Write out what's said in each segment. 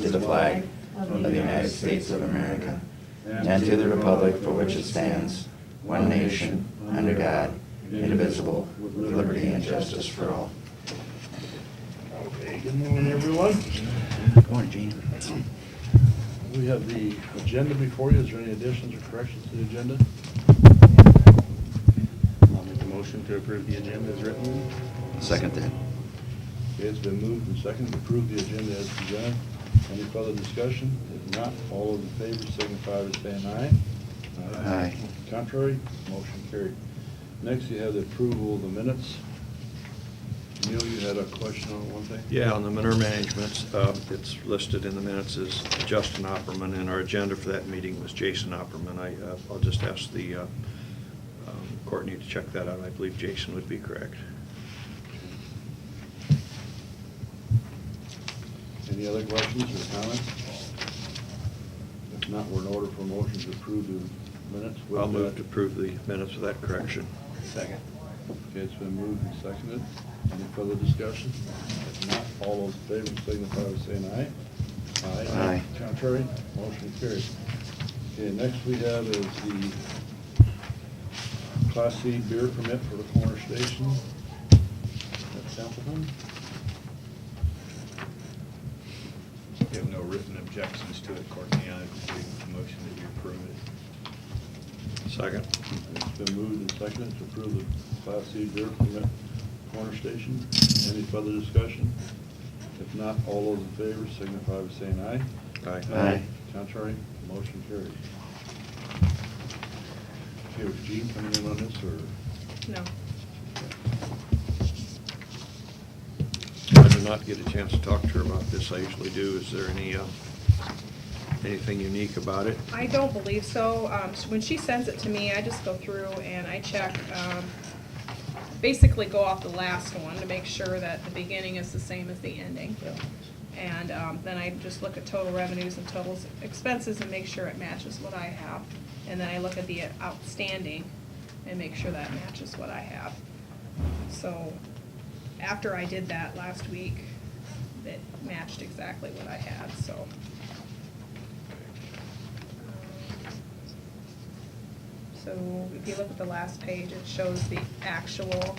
to the flag of the United States of America and to the republic for which it stands, one nation, under God, indivisible, with liberty and justice for all. Okay, good morning, everyone. Good morning, Gene. We have the agenda before you. Is there any additions or corrections to the agenda? I'll make a motion to approve the agenda as written. Second that. Okay, it's been moved and seconded to approve the agenda as presented. Any further discussion? If not, all those in favor signify by saying aye. Aye. Contrary, motion carried. Next, you have the approval of the minutes. Neil, you had a question on one thing? Yeah, on the manure management, it's listed in the minutes as Justin Opperman, and our agenda for that meeting was Jason Opperman. I'll just ask the Courtney to check that out. I believe Jason would be correct. Any other questions or comments? If not, we're in order for motion to approve the minutes. with I'll move that. to approve the minutes with that correction. Second. Okay, it's been moved and seconded. Any further discussion? If not, all those in favor signify by saying aye. Aye. Contrary, motion carried. Okay, next we have is the Class C beer permit for the corner station. That's Templeton. We have no written objections to it, Courtney. I make a motion that you approve it. Second. It's been moved and seconded to approve the Class C beer permit corner station. Any further discussion? If not, all those in favor signify by saying aye. Aye. Contrary, motion carried. Okay, was Jean coming in on this, or? No. I did not get a chance to talk to her about this. I usually do. Is there anything unique about it? I don't believe so. When she sends it to me, I just go through and I check, basically go off the last one to make sure that the beginning is the same as the ending. And then I just look at total revenues and total expenses and make sure it matches what I have. And then I look at the outstanding and make sure that matches what I have. So after I did that last week, it matched exactly what I had, so. So if you look at the last page, it shows the actual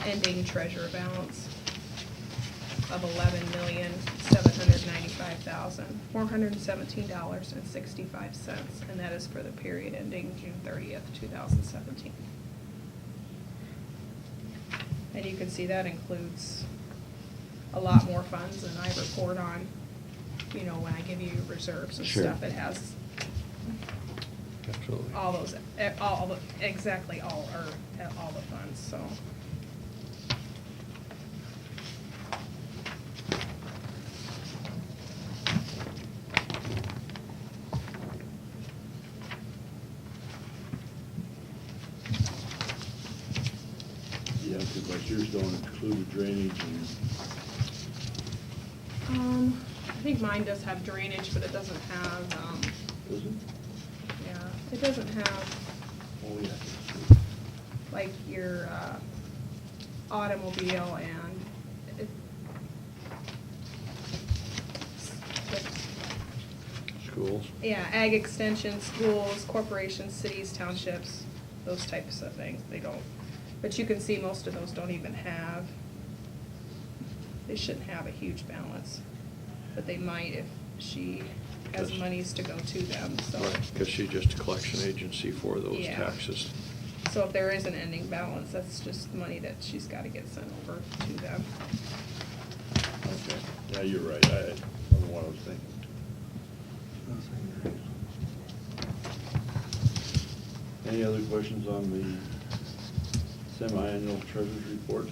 ending treasurer balance of $11,795,417.65, and that is for the period ending June 30th, 2017. And you can see that includes a lot more funds than I report on, you know, when I give you reserves and Sure. stuff. It has Absolutely. all those, exactly all the funds, so. Yeah, because like yours don't include the drainage and, I think mine does have drainage, but it doesn't have, does it? yeah, it doesn't have, Oh, yeah. like, your, automobile and it, Schools? yeah, ag extension, schools, corporations, cities, townships, those types of things, they don't. But you can see most of those don't even have, they shouldn't have a huge balance. But they might if she has Because- monies to go to them, so. Because she's just a collection agency for those Yeah. taxes. So if there is an ending balance, that's just money that she's gotta get sent over to them. Okay, yeah, you're right, I don't know what I was thinking. Any other questions on the semi-annual treasurer's report?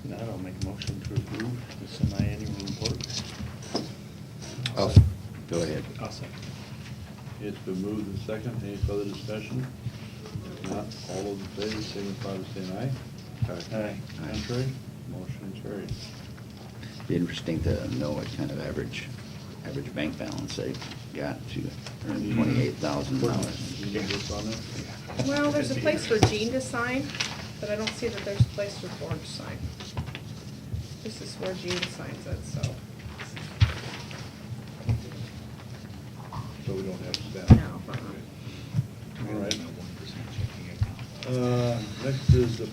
Now I'll make a motion to approve the semi-annual report. Oh, go ahead. I'll second. It's been moved and seconded. Any further discussion? If not, all those in favor signify by saying aye. Aye. Contrary, motion carried. Be interesting to know what kind of average bank balance they got to earn $28,000. You need this on it? Well, there's a place for Jean to sign, but I don't see that there's a place for Ford to sign. This is where Jean signs it, so.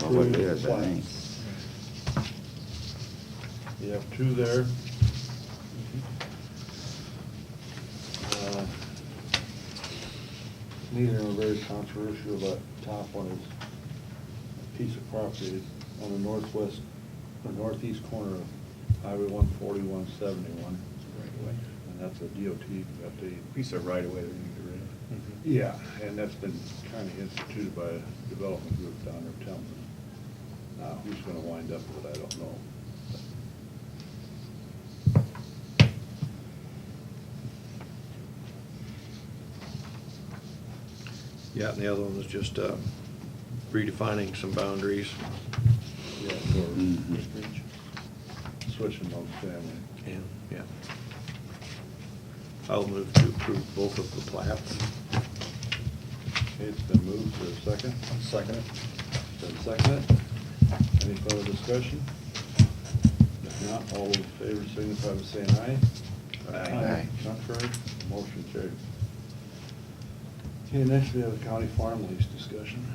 Well, what it approve is, I think. plats. You have two there. Uh, Neither are very controversial. That top one is a piece of property on the northwest, or northeast corner of Highway 140, 171. Right away. And that's a DOT, got the. Piece of right away that we need to rid of. Yeah, and that's been kind of instituted by a development group down there, Tillman. Now, who's gonna wind up with it, I don't know. Yeah, and the other one was just redefining some boundaries. Yeah, for Mhm. acreage, switching multifamily. And, yeah. I'll move to approve both of the plats. Okay, it's been moved to a second. Second it. Been seconded. Any further discussion? If not, all those in favor signify by saying aye. Aye. Contrary, motion carried. Okay, next we have a county farm lease discussion.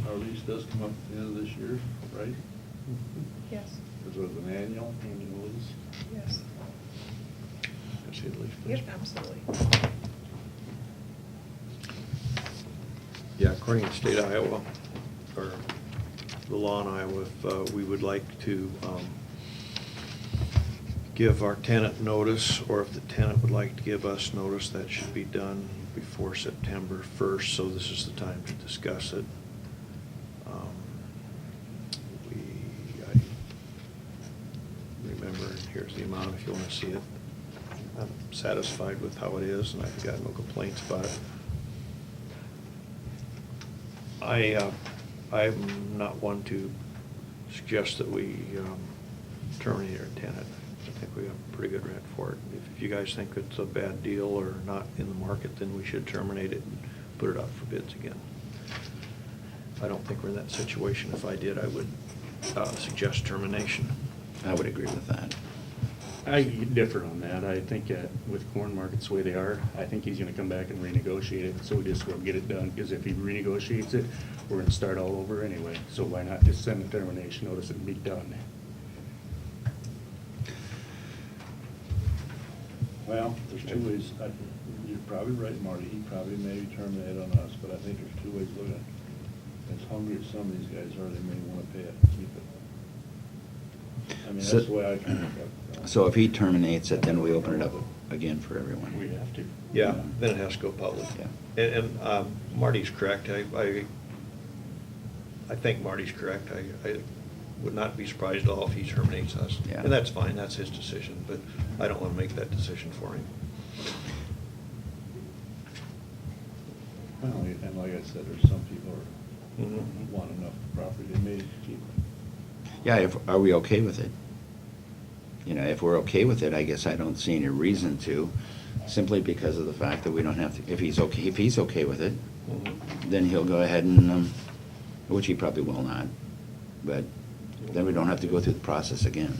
Our lease does come up at the end of this year, right? Yes, This was an annual lease. yes. Can I see the lease, Yep, please? absolutely. Yeah, according to state Iowa, or the law in Iowa, if we would like to give our tenant notice, or if the tenant would like to give us notice, that should be done before September 1st, so this is the time to discuss it. I remember, here's the amount if you want to see it. I'm satisfied with how it is, and I've got no complaints about it. I'm not one to suggest that we terminate our tenant. I think we have a pretty good rent for it. If you guys think it's a bad deal or not in the market, then we should terminate it and put it out for bids again. I don't think we're in that situation. If I did, I would suggest termination. I would agree with that. I differ on that. I think with corn markets the way they are, I think he's gonna come back and renegotiate it, so we just will get it done, because if he renegotiates it, we're gonna start all over anyway. So why not just send a termination notice and be done? Well, there's two ways. You're probably right, Marty. He probably may terminate on us, but I think there's two ways to look at it. As hungry as some of these guys are, they may want to pay it, keep it. I mean, So- that's the way I can look at it. So if he terminates it, then we open it up again for everyone. We have to. Yeah, then it has to go public. Yeah. And Marty's correct. I think Marty's correct. I would not be surprised at all if he terminates us. Yeah. And that's fine, that's his decision, but I don't want to make that decision for him. Well, and like I said, there's some people who Mhm. want enough property, they may keep it. Yeah, are we okay with it? You know, if we're okay with it, I guess I don't see any reason to, simply because of the fact that we don't have to, if he's okay with it, Mhm. then he'll go ahead and, which he probably will not, but then we don't have to go through the process again.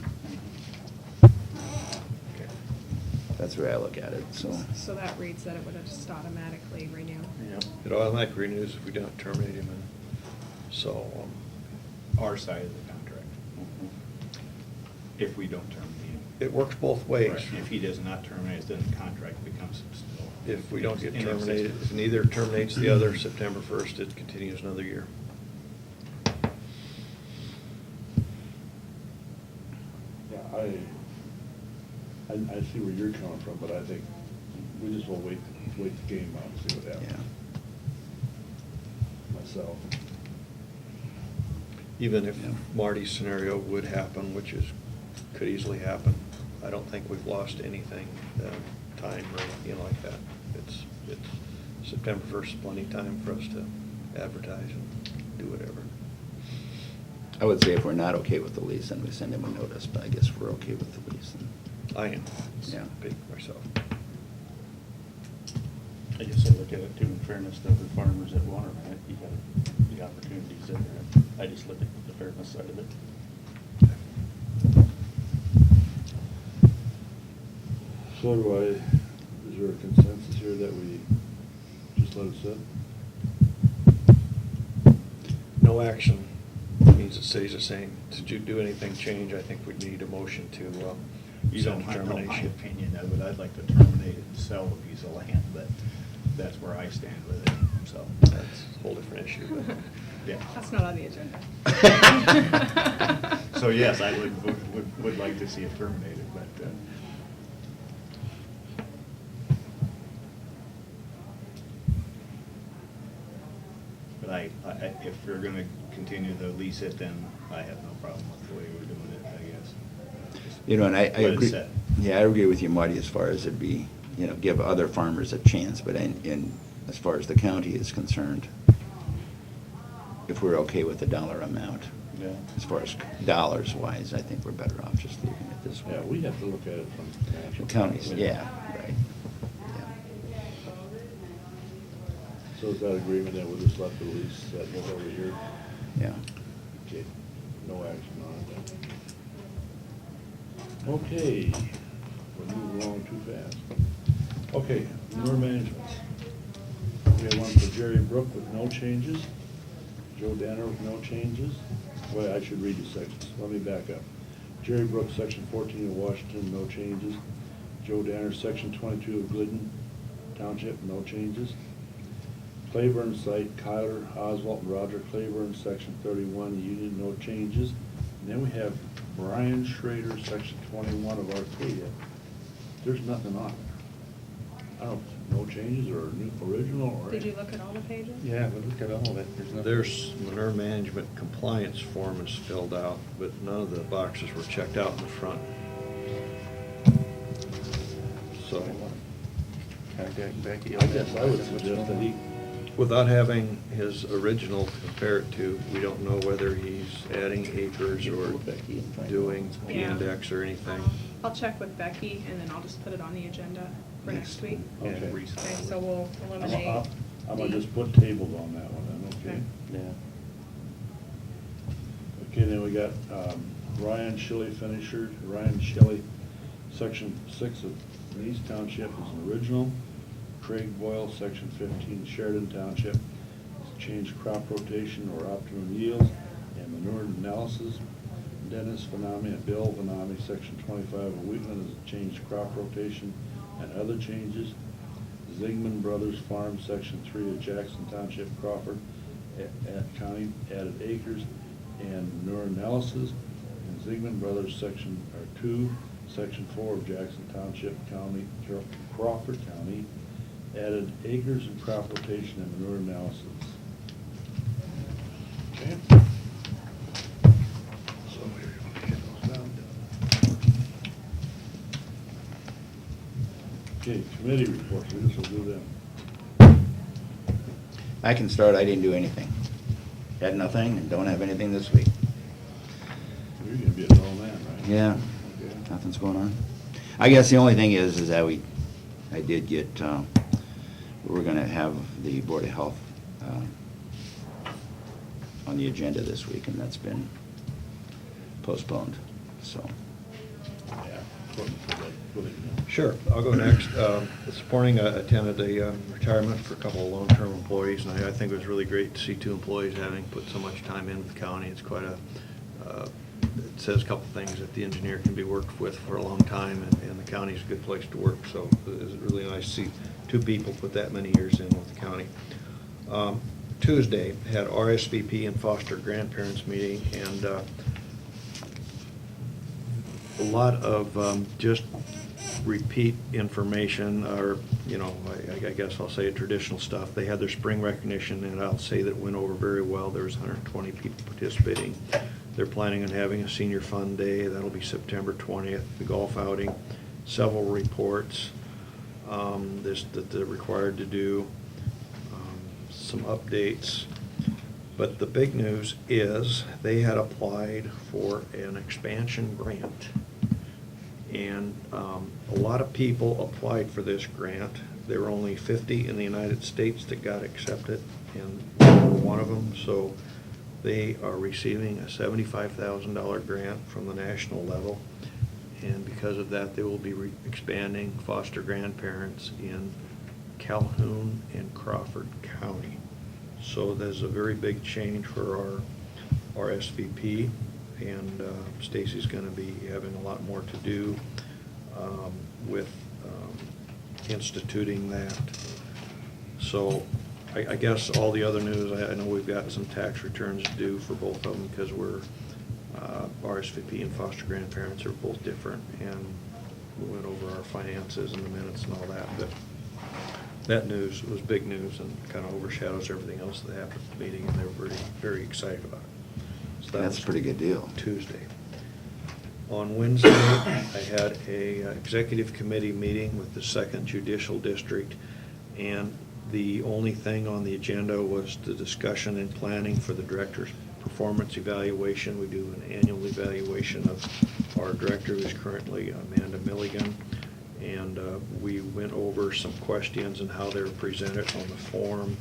Okay. That's the way I look at it, so. So that reads that it would just automatically renew. Yep. It automatically renews if we don't terminate him, and so, Our side of the contract, if we don't terminate him. it works both ways. Right. If he does not terminate, then the contract becomes still. If we don't get in terminated, existence. if neither terminates the other September 1st, it continues another year. Yeah, I see where you're coming from, but I think we just will wait the game out and see what happens. Yeah. Myself. Even if Yeah. Marty's scenario would happen, which could easily happen, I don't think we've lost anything, time or anything like that. It's September 1st, is plenty of time for us to advertise and do whatever. I would say if we're not okay with the lease, then we send him a notice, but I guess we're okay with the lease. then- I am, Yeah. speak for myself. I guess I look at it too, in fairness to the farmers that want to rent it, you got the opportunities in there. I just look at the fairness side of it. So is there a consensus here that we just let it sit? No action means the cities are saying, did you do anything change? I think we'd need a motion to You send don't know my termination. opinion of it. I'd like to terminate it and sell the piece of land, but that's where I stand with it, so. That's a whole different issue, but. Yeah. That's not on the agenda. So yes, I would like to see it terminated, but, if you're gonna continue to lease it, then I have no problem with the way we're doing it, I guess. You know, and I Let it agree. set. Yeah, I agree with you, Marty, as far as it'd be, you know, give other farmers a chance, but as far as the county is concerned, if we're okay with the dollar amount, Yeah. as far as dollars wise, I think we're better off just leaving it this way. Yeah, we have to look at it from national. The counties, point. yeah, right. Yeah. So is that agreement that we'll just let the lease set over here? Yeah. Okay, no action on it then. Okay, we're moving along too fast. Okay, manure management. We have one for Jerry Brook with no changes, Joe Danner with no changes. Well, I should read the sections, let me back up. Jerry Brook, section 14 of Washington, no changes. Joe Danner, section 22 of Glidden Township, no changes. Claiborne site, Kyler, Oswald, and Roger Claiborne, section 31, Union, no changes. And then we have Brian Schrader, section 21 of Arcadia. There's nothing on it. I don't know, if no changes or new original or. Did you look at all the pages? Yeah, but look at all of it, there's nothing. There's manure management compliance form is filled out, but none of the boxes were checked out in the front. So, Contact Becky. I guess I would suggest that he, without having his original to compare it to, we don't know whether he's adding acres or doing Yeah. P-index or anything. I'll check with Becky, and then I'll just put it on the agenda for next week. Okay. Okay, so we'll eliminate. I'm gonna D. just put tabled on that one then, okay? Yeah. Okay, then we got Ryan Shelley finisher, Ryan Shelley, section 6 of East Township is an original. Craig Boyle, section 15 Sheridan Township, has changed crop rotation or optimum yields and manure analysis. Dennis Vanami and Bill Vanami, section 25 of Wheatland, has changed crop rotation and other changes. Zigman Brothers Farm, section 3 of Jackson Township, Crawford, at county, added acres and manure analysis. And Zigman Brothers, section 2, section 4 of Jackson Township, County, Crawford County, added acres and crop rotation and manure analysis. Okay. So here, you want to get those down. Okay, committee reports, we just will do them. I can start, I didn't do anything. Had nothing and don't have anything this week. You're gonna be a dull man, right? Yeah, Okay. nothing's going on. I guess the only thing is that I did get, we're gonna have the Board of Health on the agenda this week, and that's been postponed, so. Yeah. Go ahead. Sure, I'll go next. This morning I attended a retirement for a couple of long-term employees, and I think it was really great to see two employees having put so much time in with the county. It's quite a, it says a couple things that the engineer can be worked with for a long time, and the county's a good place to work, so it was really nice to see two people put that many years in with the county. Tuesday, had RSVP and foster grandparents meeting, and a lot of just repeat information, or, you know, I guess I'll say traditional stuff. They had their spring recognition, and I'll say that it went over very well. There was 120 people participating. They're planning on having a senior fun day. That'll be September 20th, the golf outing, several reports that they're required to do, some updates. But the big news is they had applied for an expansion grant. And a lot of people applied for this grant. There were only 50 in the United States that got accepted, and we were one of them. So they are receiving a $75,000 grant from the national level. And because of that, they will be expanding foster grandparents in Calhoun and Crawford County. So there's a very big change for RSVP, and Stacy's going to be having a lot more to do with instituting that. So I guess all the other news, I know we've got some tax returns due for both of them because we're RSVP and foster grandparents are both different, and we went over our finances and the minutes and all that, but that news was big news and kind of overshadows everything else that happened at the meeting, and they were very, very excited about it. So that That's was a pretty good deal. Tuesday. On Wednesday, I had a executive committee meeting with the 2nd Judicial District, and the only thing on the agenda was the discussion and planning for the director's performance evaluation. We do an annual evaluation of our director, who's currently Amanda Milligan, and we went over some questions and how they were presented on the form.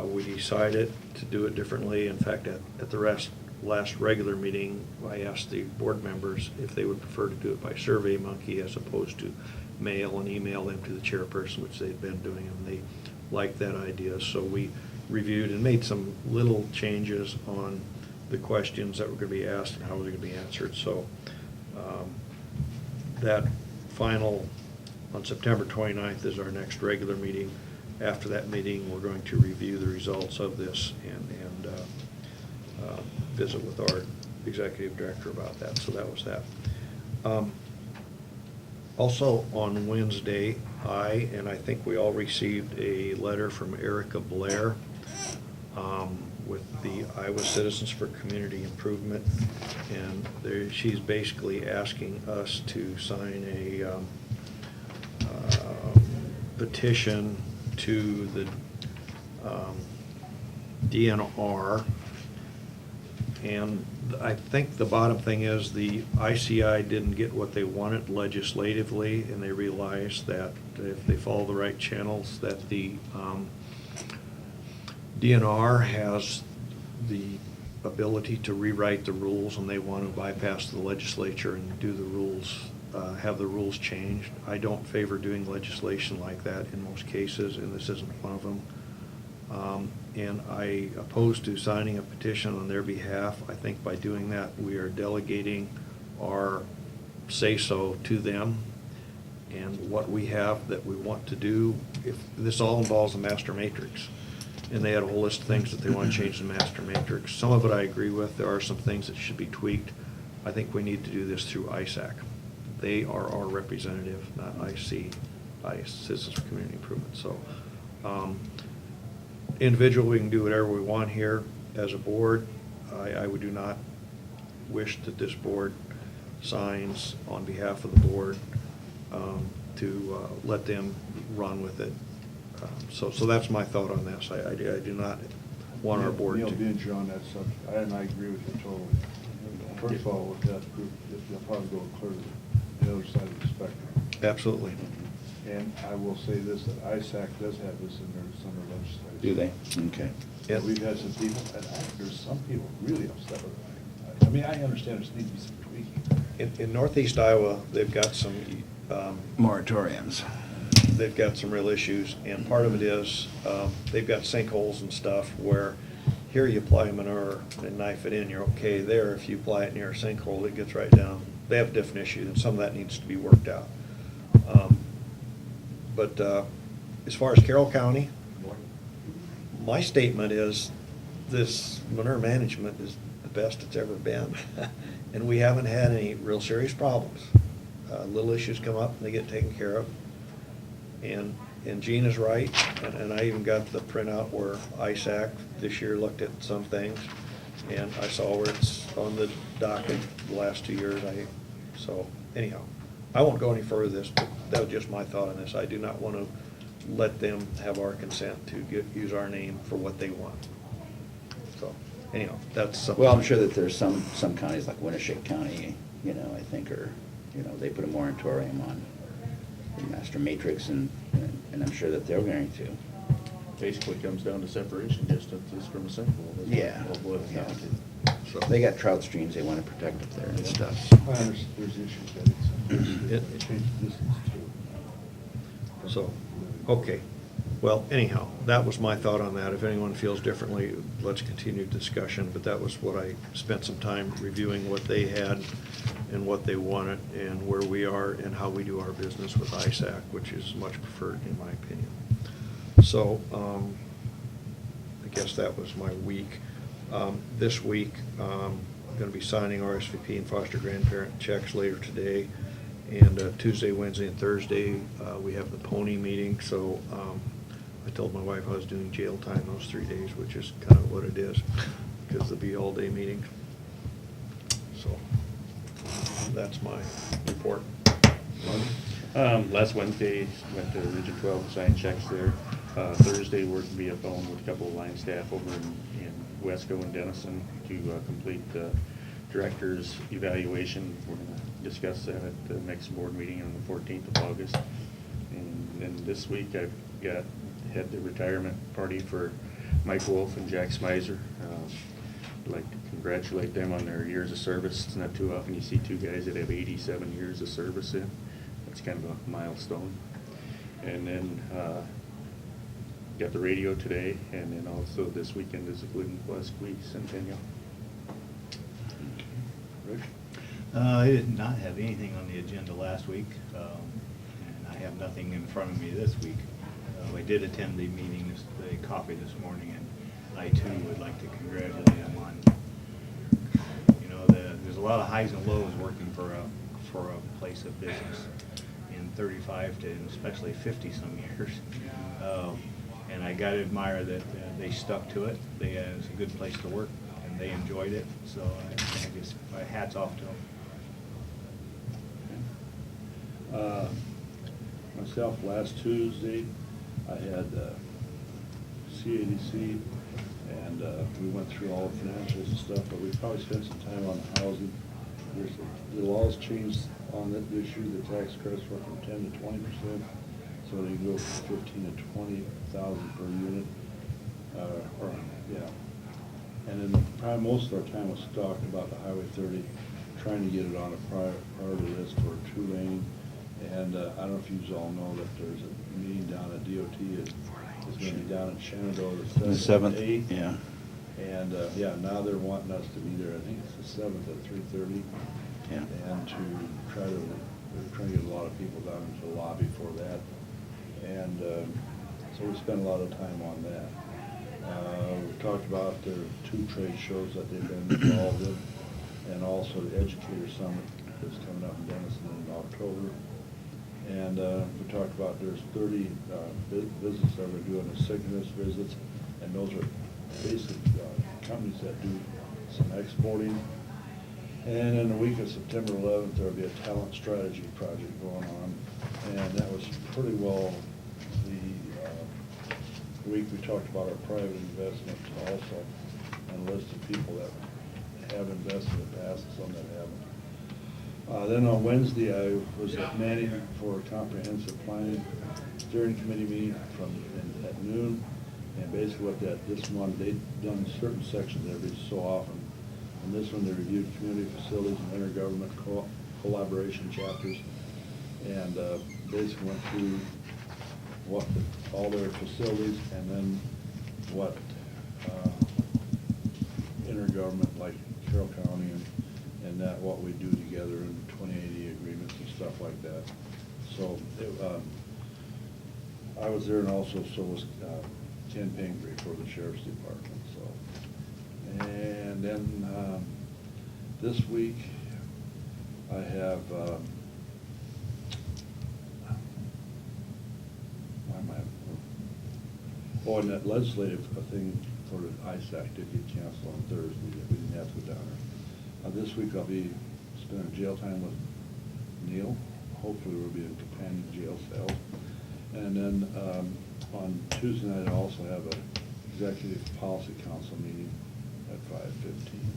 We decided to do it differently. In fact, at the last regular meeting, I asked the board members if they would prefer to do it by SurveyMonkey as opposed to mail and email them to the chairperson, which they'd been doing, and they liked that idea. So we reviewed and made some little changes on the questions that were going to be asked and how they're going to be answered. So that final, on September 29th is our next regular meeting. After that meeting, we're going to review the results of this and visit with our executive director about that. So that was that. Also on Wednesday, and I think we all received a letter from Erica Blair with the Iowa Citizens for Community Improvement, and she's basically asking us to sign a petition to the DNR. And I think the bottom thing is the ICI didn't get what they wanted legislatively, and they realized that if they follow the right channels, that the DNR has the ability to rewrite the rules, and they want to bypass the legislature and do the rules, have the rules changed. I don't favor doing legislation like that in most cases, and this isn't one of them. And I oppose to signing a petition on their behalf. I think by doing that, we are delegating our say-so to them and what we have that we want to do. If this all involves a master matrix, and they had a whole list of things that they want to change the master matrix. Some of it I agree with. There are some things that should be tweaked. I think we need to do this through ISAC. They are our representative, not IC, Citizens for Community Improvement. So, individual, we can do whatever we want here as a board. I would do not wish that this board signs on behalf of the board to let them run with it. So that's my thought on this. I do not want our board Neil to. Binger on that subject, and I agree with you totally. First of all, with that group, they'll probably go clear to the other side of the spectrum. Absolutely. And I will say this, that ISAC does have this in their summer legislation. Do they? Okay. Yep. We've had some people, and there's some people really upset with it. I mean, I understand there's need to be some tweaking. In Northeast Iowa, they've got some Moratoriums. they've got some real issues, and part of it is, they've got sinkholes and stuff where here you apply manure and knife it in, you're okay there. If you apply it near a sinkhole, it gets right down. They have different issues, and some of that needs to be worked out. But as far as Carroll County, my statement is this manure management is the best it's ever been. And we haven't had any real serious problems. Little issues come up and they get taken care of. And Gene is right, and I even got the printout where ISAC this year looked at some things, and I saw where it's on the docket the last 2 years. So anyhow, I won't go any further with this, but that was just my thought on this. I do not want to let them have our consent to use our name for what they want. So anyhow, that's something. Well, I'm sure that there's some counties like Winneshiek County, I think they put a moratorium on the master matrix, and I'm sure that they're going to. Basically comes down to separation distances from a sinkhole. is Yeah. what it boils down Yeah. to. So They got trout streams they want to protect up there and stuff. I understand there's issues that it's, It- change the distance too. So, okay. Well, anyhow, that was my thought on that. If anyone feels differently, let's continue discussion, but that was what I spent some time reviewing what they had and what they wanted and where we are and how we do our business with ISAC, which is much preferred in my opinion. So, I guess that was my week. This week, I'm gonna be signing RSVP and foster grandparent checks later today. And Tuesday, Wednesday, and Thursday, we have the pony meeting, so I told my wife I was doing jail time those 3 days, which is kind of what it is, because there'll be all-day meetings. So, that's my report. Last Wednesday, went to Region 12 to sign checks there. Thursday, worked via phone with a couple of line staff over in Wesco and Denison to complete the director's evaluation. We're gonna discuss that at the next board meeting on the 14th of August. And then this week, I've had the retirement party for Mike Wolf and Jack Smizer. I'd like to congratulate them on their years of service. It's not too often you see two guys that have 87 years of service in. That's kind of a milestone. And then got the radio today, and then also this weekend is the Glidden Plus Week Centennial. Rick? I did not have anything on the agenda last week, and I have nothing in front of me this week. I did attend the meeting, the coffee this morning, and I too would like to congratulate them on, you know, there's a lot of highs and lows working for a place of business in 35 to especially 50 some years. And I gotta admire that they stuck to it. It's a good place to work, and they enjoyed it, so I guess my hat's off to them. Myself, last Tuesday, I had CADC, and we went through all the financials and stuff, but we probably spent some time on the housing. The laws changed on it this year. The tax credits went from 10 to 20%, so they go from 15 to 20,000 per unit. And then probably most of our time was talked about the Highway 30, trying to get it on a priority list for a 2-lane. And I don't know if you all know that there's a meeting down at DOT. It's going to be down in Shenandoah The 7th, 8th. yeah. And, now they're wanting us to be there, I think it's the 7th at 3:30. Yeah. And to they're trying to get a lot of people down into the lobby for that. And so we spent a lot of time on that. We talked about the 2 trade shows that they've been involved in, and also the Educator Summit that's coming up in Denison in October. And we talked about there's 30 visits that we're doing, the sickness visits, and those are basic companies that do some exporting. And in the week of September 11th, there'll be a talent strategy project going on, and that was pretty well the week we talked about our private investments also, and a list of people that have invested in the past and some that haven't. Then on Wednesday, I was at Manning for a comprehensive planning steering committee meeting at noon. And basically what this one, they've done certain sections every so often. And this one, they reviewed community facilities and intergovernment collaboration chapters. And basically went through all their facilities, and then what intergovernment, like Carroll County and that, what we do together in 2080 agreements and stuff like that. So I was there, and also so was Ken Pingree for the Sheriff's Department. So, and then this week I have and that legislative thing for the ISAC did get canceled on Thursday. We didn't have to go down there. This week I'll be spending jail time with Neil. Hopefully we'll be in companion jail cell. And then on Tuesday night I also have an executive policy council meeting at 5:15.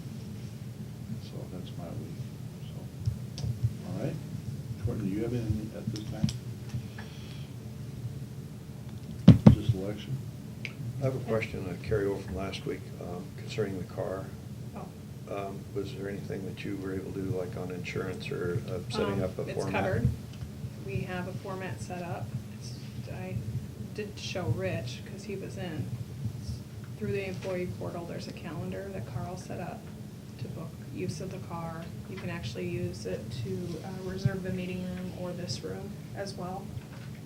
So that's my week. So, all right. Courtney, do you have anything at this time? Just election? I have a question, a carryover from last week concerning the car. Oh. Was there anything that you were able to do, like on insurance or setting up a format? It's covered. We have a format set up. I did show Rich, because he was in. Through the employee portal, there's a calendar that Carl set up to book use of the car. You can actually use it to reserve the meeting room or this room as well.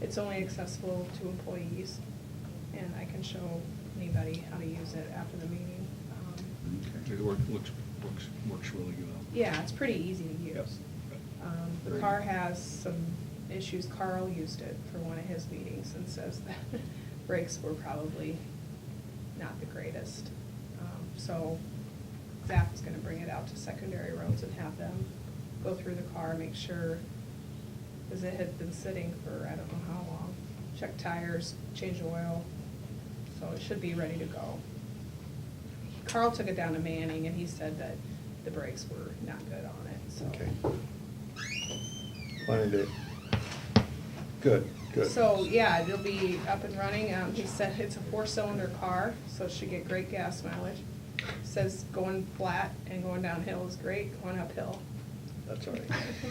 It's only accessible to employees, and I can show anybody how to use it after the meeting. It works really well. Yeah, it's pretty easy to Yep. use. The car has some issues. Carl used it for one of his meetings and says that brakes were probably not the greatest. So Zach is gonna bring it out to secondary roads and have them go through the car, make sure, because it had been sitting for I don't know how long. Check tires, change oil, so it should be ready to go. Carl took it down to Manning and he said that the brakes were not good on it, so. Okay. Find it. Good, good. So, yeah, it'll be up and running. He said it's a 4-cylinder car, so it should get great gas mileage. Says going flat and going downhill is great, going uphill. That's all right.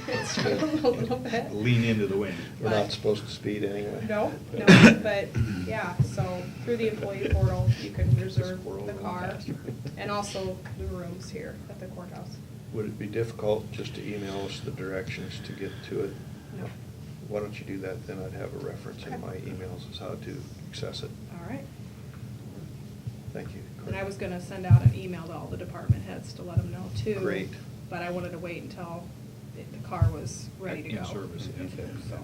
It's true, a little bit. Lean into the wind. We're not supposed to speed anyway. No, but, yeah, so through the employee portal, you can reserve Squirrel the going car faster. and also the rooms here at the courthouse. Would it be difficult just to email us the directions to get to it? No. Why don't you do that, then I'd have a reference in Okay. my emails as how to access it. All right. Thank you. And I was gonna send out an email to all the department heads to let them know too. Great. But I wanted to wait until the car was ready to go. In service, yeah. So,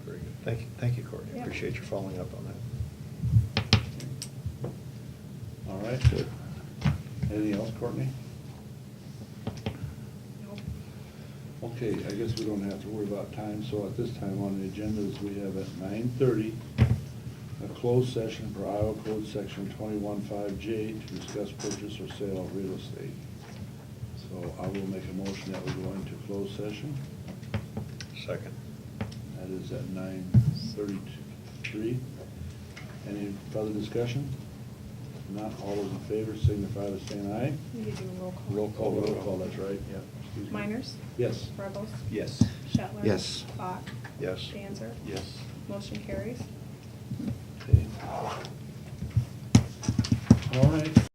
Very good. Thank you, Courtney. I Yeah. appreciate your following up on that. All right. Good. Anything else, Courtney? nope. Okay, I guess we don't have to worry about time, so at this time on the agenda is we have at 9:30, a closed session per Iowa Code Section 21-5J to discuss purchase or sale of real estate. So I will make a motion that we go into closed session. Second. That is at 9:33. Any further discussion? Not all those in favor signify by saying aye. You do a roll call. Roll call, that's right, yeah. Excuse me. Miners? Yes. Rebels? Yes. Shetler? Yes. Bach? Yes. Danzer? Yes. Motion carries. Okay. All right.